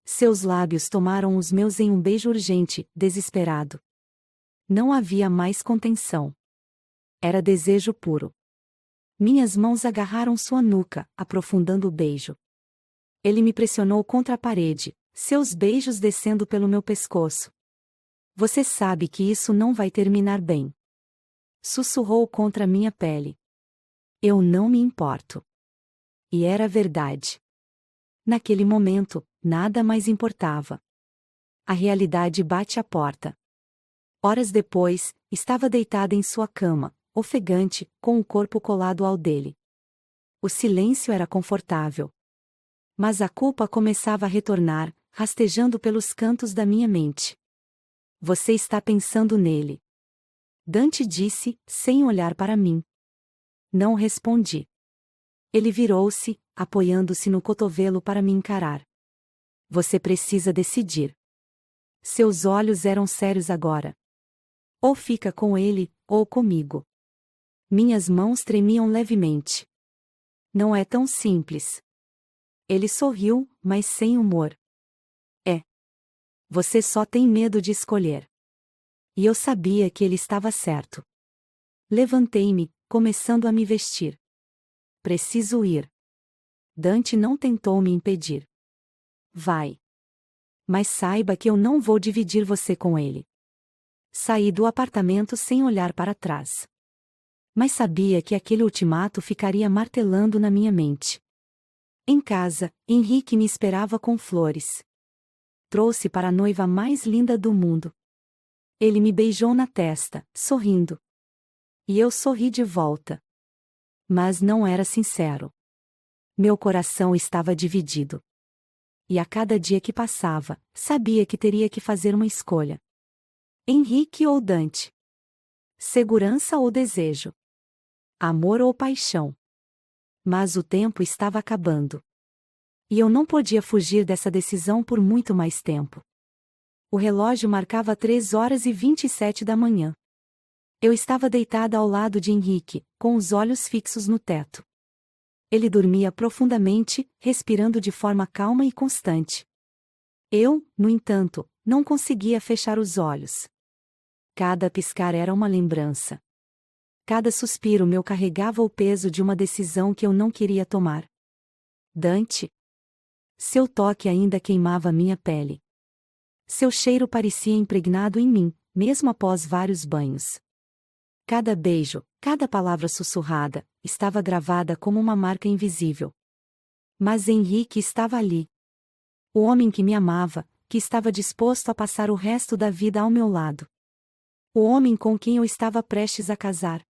Seus lábios tomaram os meus em um beijo urgente, desesperado. Não havia mais contenção. Era desejo puro. Minhas mãos agarraram sua nuca, aprofundando o beijo. Ele me pressionou contra a parede, seus beijos descendo pelo meu pescoço. Você sabe que isso não vai terminar bem. Sussurrou contra minha pele. Eu não me importo. E era verdade. Naquele momento, nada mais importava. A realidade bate à porta. Horas depois, estava deitada em sua cama, ofegante, com o corpo colado ao dele. O silêncio era confortável. Mas a culpa começava a retornar, rastejando pelos cantos da minha mente. Você está pensando nele. Dante disse, sem olhar para mim. Não respondi. Ele virou-se, apoiando-se no cotovelo para me encarar. Você precisa decidir. Seus olhos eram sérios agora. Ou fica com ele, ou comigo. Minhas mãos tremiam levemente. Não é tão simples. Ele sorriu, mas sem humor. É. Você só tem medo de escolher. E eu sabia que ele estava certo. Levantei-me, começando a me vestir. Preciso ir. Dante não tentou me impedir. Vai. Mas saiba que eu não vou dividir você com ele. Saí do apartamento sem olhar para trás. Mas sabia que aquele ultimato ficaria martelando na minha mente. Em casa, Henrique me esperava com flores. Trouxe para a noiva mais linda do mundo. Ele me beijou na testa, sorrindo. E eu sorri de volta. Mas não era sincero. Meu coração estava dividido. E a cada dia que passava, sabia que teria que fazer uma escolha. Henrique ou Dante? Segurança ou desejo? Amor ou paixão? Mas o tempo estava acabando. E eu não podia fugir dessa decisão por muito mais tempo. O relógio marcava 3h27 da manhã. Eu estava deitada ao lado de Henrique, com os olhos fixos no teto. Ele dormia profundamente, respirando de forma calma e constante. Eu, no entanto, não conseguia fechar os olhos. Cada piscar era uma lembrança. Cada suspiro meu carregava o peso de uma decisão que eu não queria tomar. Dante. Seu toque ainda queimava minha pele. Seu cheiro parecia impregnado em mim, mesmo após vários banhos. Cada beijo, cada palavra sussurrada, estava gravada como uma marca invisível. Mas Henrique estava ali. O homem que me amava, que estava disposto a passar o resto da vida ao meu lado. O homem com quem eu estava prestes a casar.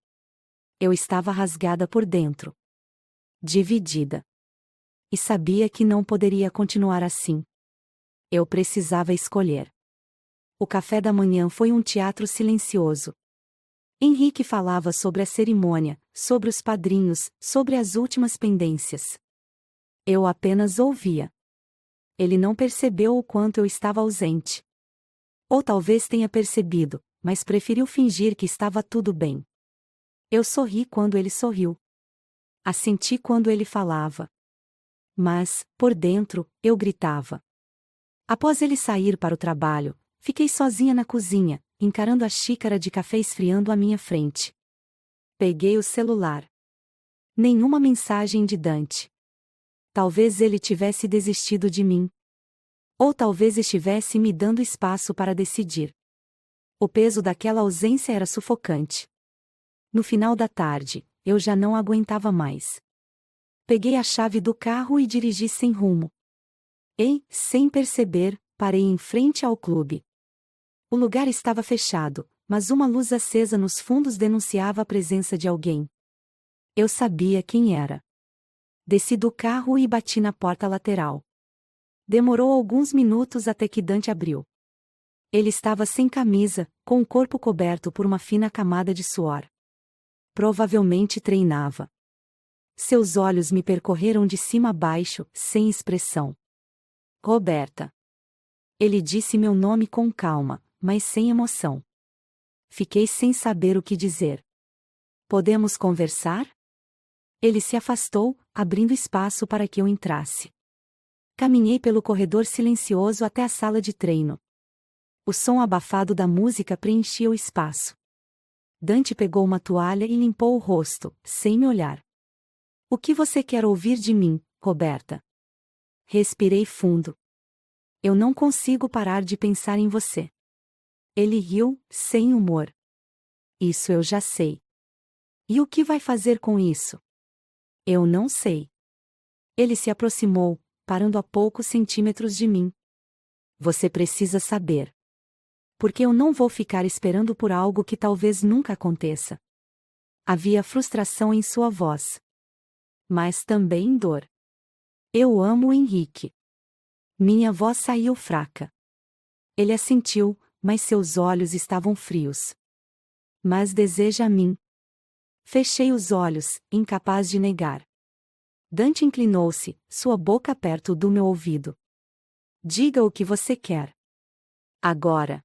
Eu estava rasgada por dentro. Dividida. E sabia que não poderia continuar assim. Eu precisava escolher. O café da manhã foi um teatro silencioso. Henrique falava sobre a cerimônia, sobre os padrinhos, sobre as últimas pendências. Eu apenas ouvia. Ele não percebeu o quanto eu estava ausente. Ou talvez tenha percebido, mas preferiu fingir que estava tudo bem. Eu sorri quando ele sorriu. Assenti quando ele falava. Mas, por dentro, eu gritava. Após ele sair para o trabalho, fiquei sozinha na cozinha, encarando a xícara de café esfriando à minha frente. Peguei o celular. Nenhuma mensagem de Dante. Talvez ele tivesse desistido de mim. Ou talvez estivesse me dando espaço para decidir. O peso daquela ausência era sufocante. No final da tarde, eu já não aguentava mais. Peguei a chave do carro e dirigi sem rumo. E, sem perceber, parei em frente ao clube. O lugar estava fechado, mas uma luz acesa nos fundos denunciava a presença de alguém. Eu sabia quem era. Desci do carro e bati na porta lateral. Demorou alguns minutos até que Dante abriu. Ele estava sem camisa, com o corpo coberto por uma fina camada de suor. Provavelmente treinava. Seus olhos me percorreram de cima a baixo, sem expressão. Roberta. Ele disse meu nome com calma, mas sem emoção. Fiquei sem saber o que dizer. Podemos conversar? Ele se afastou, abrindo espaço para que eu entrasse. Caminhei pelo corredor silencioso até a sala de treino. O som abafado da música preenchia o espaço. Dante pegou uma toalha e limpou o rosto, sem me olhar. O que você quer ouvir de mim, Roberta? Respirei fundo. Eu não consigo parar de pensar em você. Ele riu, sem humor. Isso eu já sei. E o que vai fazer com isso? Eu não sei. Ele se aproximou, parando a poucos centímetros de mim. Você precisa saber. Porque eu não vou ficar esperando por algo que talvez nunca aconteça. Havia frustração em sua voz. Mas também dor. Eu amo o Henrique. Minha voz saiu fraca. Ele assentiu, mas seus olhos estavam frios. Mas deseja a mim. Fechei os olhos, incapaz de negar. Dante inclinou-se, sua boca perto do meu ouvido. Diga o que você quer. Agora.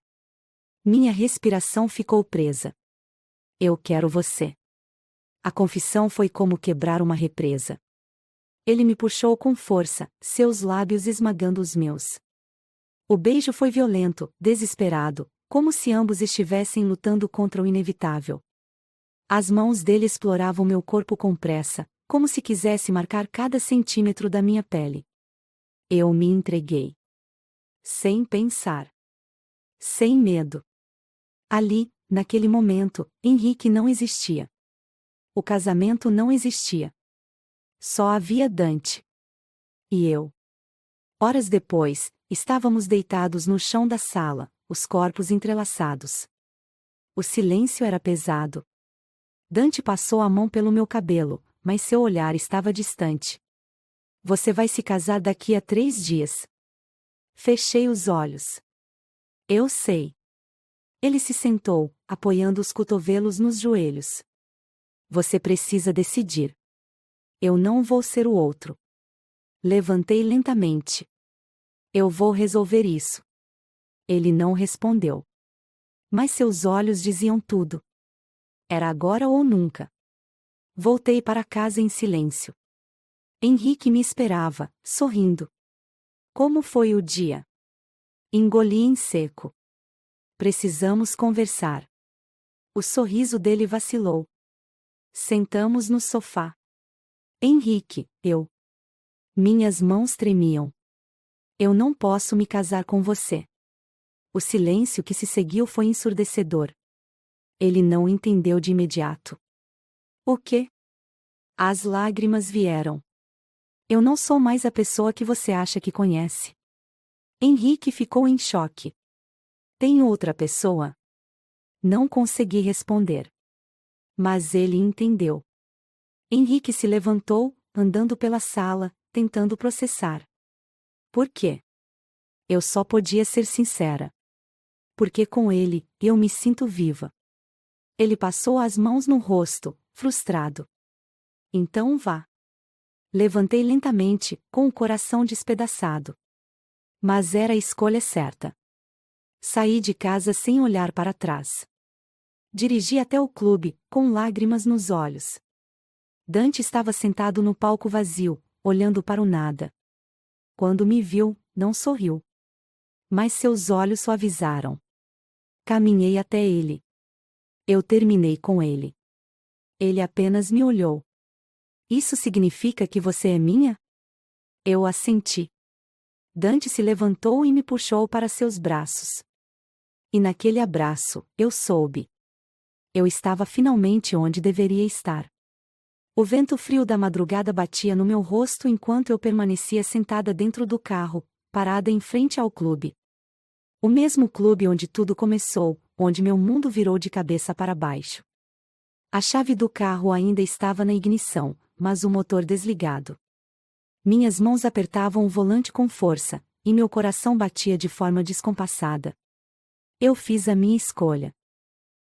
Minha respiração ficou presa. Eu quero você. A confissão foi como quebrar uma represa. Ele me puxou com força, seus lábios esmagando os meus. O beijo foi violento, desesperado, como se ambos estivessem lutando contra o inevitável. As mãos dele exploravam meu corpo com pressa, como se quisesse marcar cada centímetro da minha pele. Eu me entreguei. Sem pensar. Sem medo. Ali, naquele momento, Henrique não existia. O casamento não existia. Só havia Dante. e eu. Horas depois, estávamos deitados no chão da sala, os corpos entrelaçados. O silêncio era pesado. Dante passou a mão pelo meu cabelo, mas seu olhar estava distante. Você vai se casar daqui a 3 dias. Fechei os olhos. Eu sei. Ele se sentou, apoiando os cotovelos nos joelhos. Você precisa decidir. Eu não vou ser o outro. Levantei lentamente. Eu vou resolver isso. Ele não respondeu. Mas seus olhos diziam tudo. Era agora ou nunca. Voltei para casa em silêncio. Henrique me esperava, sorrindo. Como foi o dia? Engoli em seco. Precisamos conversar. O sorriso dele vacilou. Sentamos no sofá. Henrique, eu. Minhas mãos tremiam. Eu não posso me casar com você. O silêncio que se seguiu foi ensurdecedor. Ele não entendeu de imediato. O quê? As lágrimas vieram. Eu não sou mais a pessoa que você acha que conhece. Henrique ficou em choque. Tem outra pessoa? Não consegui responder. Mas ele entendeu. Henrique se levantou, andando pela sala, tentando processar. Por quê? Eu só podia ser sincera. Porque com ele, eu me sinto viva. Ele passou as mãos no rosto, frustrado. Então vá. Levantei lentamente, com o coração despedaçado. Mas era a escolha certa. Saí de casa sem olhar para trás. Dirigi até o clube, com lágrimas nos olhos. Dante estava sentado no palco vazio, olhando para o nada. Quando me viu, não sorriu. Mas seus olhos suavizaram. Caminhei até ele. Eu terminei com ele. Ele apenas me olhou. Isso significa que você é minha? Eu assenti. Dante se levantou e me puxou para seus braços. E naquele abraço, eu soube. Eu estava finalmente onde deveria estar. O vento frio da madrugada batia no meu rosto enquanto eu permanecia sentada dentro do carro, parada em frente ao clube. O mesmo clube onde tudo começou, onde meu mundo virou de cabeça para baixo. A chave do carro ainda estava na ignição, mas o motor desligado. Minhas mãos apertavam o volante com força, e meu coração batia de forma descompassada. Eu fiz a minha escolha.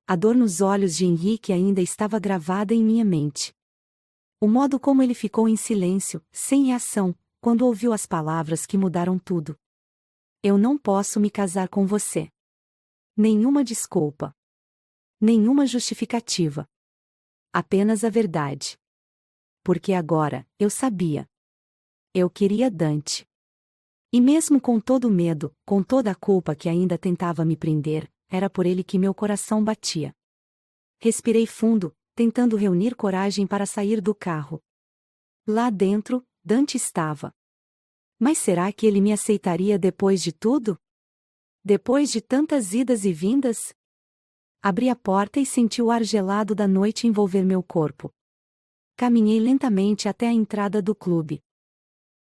A dor nos olhos de Henrique ainda estava gravada em minha mente. O modo como ele ficou em silêncio, sem reação, quando ouviu as palavras que mudaram tudo. Eu não posso me casar com você. Nenhuma desculpa. Nenhuma justificativa. Apenas a verdade. Porque agora, eu sabia. Eu queria Dante. E mesmo com todo o medo, com toda a culpa que ainda tentava me prender, era por ele que meu coração batia. Respirei fundo, tentando reunir coragem para sair do carro. Lá dentro, Dante estava. Mas será que ele me aceitaria depois de tudo? Depois de tantas idas e vindas? Abri a porta e senti o ar gelado da noite envolver meu corpo. Caminhei lentamente até a entrada do clube.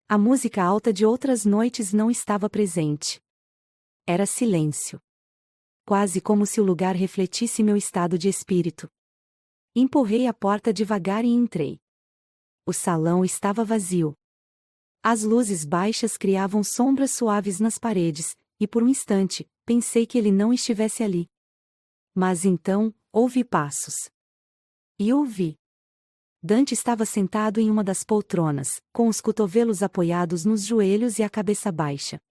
A música alta de outras noites não estava presente. Era silêncio. Quase como se o lugar refletisse meu estado de espírito. Empurrei a porta devagar e entrei. O salão estava vazio. As luzes baixas criavam sombras suaves nas paredes, e por um instante, pensei que ele não estivesse ali. Mas então, ouvi passos. E ouvi. Dante estava sentado em uma das poltronas, com os cotovelos apoiados nos joelhos e a cabeça baixa.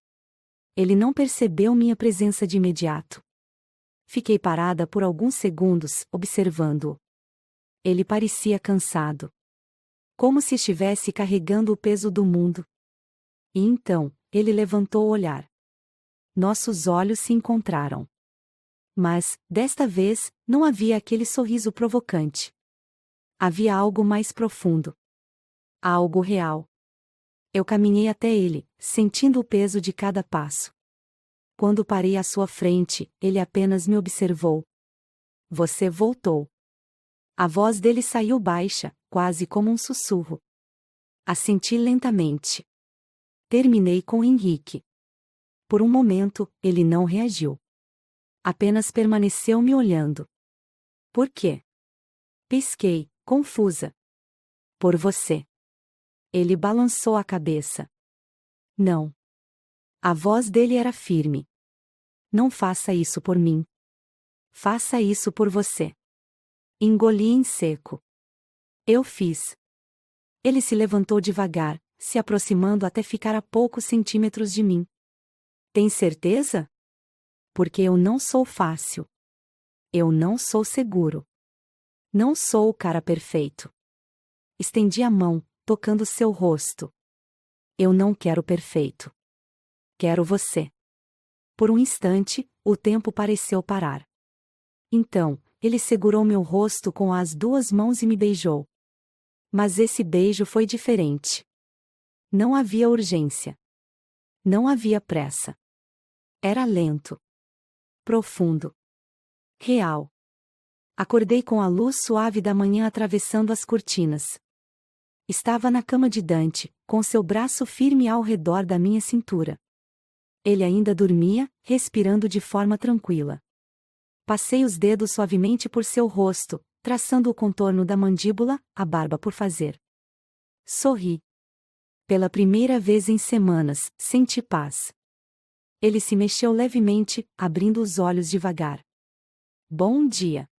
Ele não percebeu minha presença de imediato. Fiquei parada por alguns segundos, observando-o. Ele parecia cansado. Como se estivesse carregando o peso do mundo. E então, ele levantou o olhar. Nossos olhos se encontraram. Mas, desta vez, não havia aquele sorriso provocante. Havia algo mais profundo. Algo real. Eu caminhei até ele, sentindo o peso de cada passo. Quando parei à sua frente, ele apenas me observou. Você voltou. A voz dele saiu baixa, quase como um sussurro. Assenti lentamente. Terminei com Henrique. Por um momento, ele não reagiu. Apenas permaneceu me olhando. Por quê? Pisquei, confusa. Por você. Ele balançou a cabeça. Não. A voz dele era firme. Não faça isso por mim. Faça isso por você. Engoli em seco. Eu fiz. Ele se levantou devagar, se aproximando até ficar a poucos centímetros de mim. Tem certeza? Porque eu não sou fácil. Eu não sou seguro. Não sou o cara perfeito. Estendi a mão, tocando seu rosto. Eu não quero perfeito. Quero você. Por um instante, o tempo pareceu parar. Então, ele segurou meu rosto com as duas mãos e me beijou. Mas esse beijo foi diferente. Não havia urgência. Não havia pressa. Era lento. Profundo. Real. Acordei com a luz suave da manhã atravessando as cortinas. Estava na cama de Dante, com seu braço firme ao redor da minha cintura. Ele ainda dormia, respirando de forma tranquila. Passei os dedos suavemente por seu rosto, traçando o contorno da mandíbula, a barba por fazer. Sorri. Pela primeira vez em semanas, senti paz. Ele se mexeu levemente, abrindo os olhos devagar. Bom dia.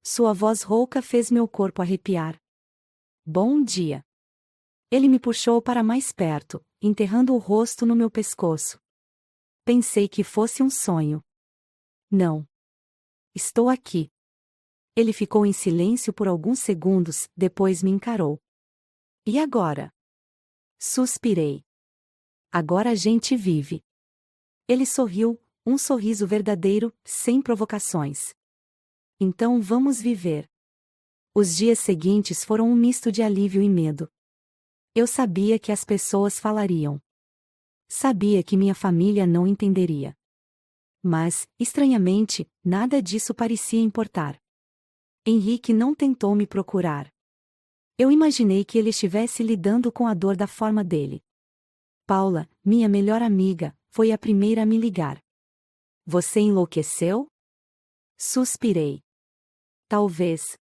Sua voz rouca fez meu corpo arrepiar. Bom dia. Ele me puxou para mais perto, enterrando o rosto no meu pescoço. Pensei que fosse um sonho. Não. Estou aqui. Ele ficou em silêncio por alguns segundos, depois me encarou. E agora? Suspirei. Agora a gente vive. Ele sorriu, um sorriso verdadeiro, sem provocações. Então vamos viver. Os dias seguintes foram um misto de alívio e medo. Eu sabia que as pessoas falariam. Sabia que minha família não entenderia. Mas, estranhamente, nada disso parecia importar. Henrique não tentou me procurar. Eu imaginei que ele estivesse lidando com a dor da forma dele. Paula, minha melhor amiga, foi a primeira a me ligar. Você enlouqueceu? Suspirei. Talvez.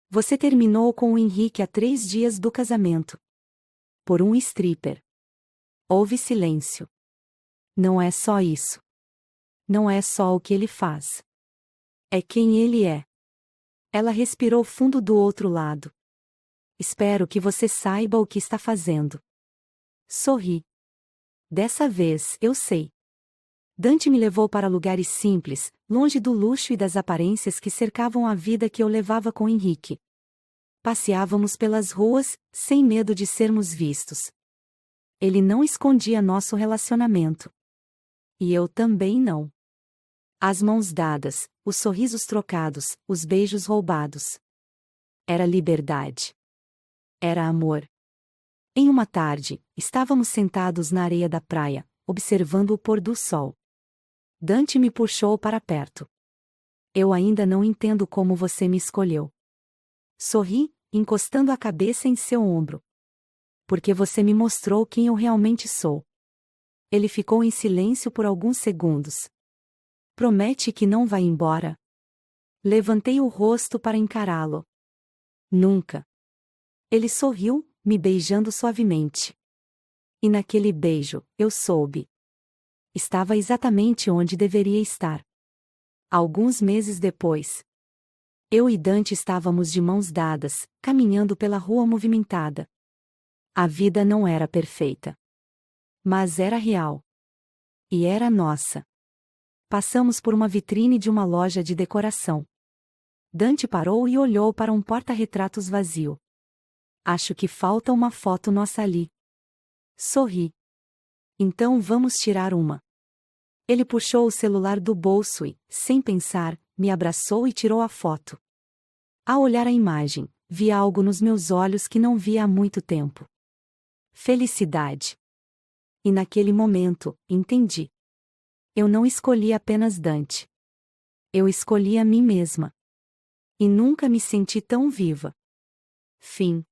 Você terminou com o Henrique há 3 dias do casamento. Por um stripper. Houve silêncio. Não é só isso. Não é só o que ele faz. É quem ele é. Ela respirou fundo do outro lado. Espero que você saiba o que está fazendo. Sorri. Dessa vez, eu sei. Dante me levou para lugares simples, longe do luxo e das aparências que cercavam a vida que eu levava com Henrique. Passeávamos pelas ruas, sem medo de sermos vistos. Ele não escondia nosso relacionamento. E eu também não. As mãos dadas, os sorrisos trocados, os beijos roubados. Era liberdade. Era amor. Em uma tarde, estávamos sentados na areia da praia, observando o pôr do sol. Dante me puxou para perto. Eu ainda não entendo como você me escolheu. Sorri, encostando a cabeça em seu ombro. Porque você me mostrou quem eu realmente sou. Ele ficou em silêncio por alguns segundos. Promete que não vai embora? Levantei o rosto para encará-lo. Nunca. Ele sorriu, me beijando suavemente. E naquele beijo, eu soube. Estava exatamente onde deveria estar. Alguns meses depois. Eu e Dante estávamos de mãos dadas, caminhando pela rua movimentada. A vida não era perfeita. Mas era real. E era nossa. Passamos por uma vitrine de uma loja de decoração. Dante parou e olhou para um porta-retratos vazio. Acho que falta uma foto nossa ali. Sorri. Então vamos tirar uma. Ele puxou o celular do bolso e, sem pensar, me abraçou e tirou a foto. Ao olhar a imagem, vi algo nos meus olhos que não via há muito tempo. Felicidade. E naquele momento, entendi. Eu não escolhi apenas Dante. Eu escolhi a mim mesma. E nunca me senti tão viva. Fim.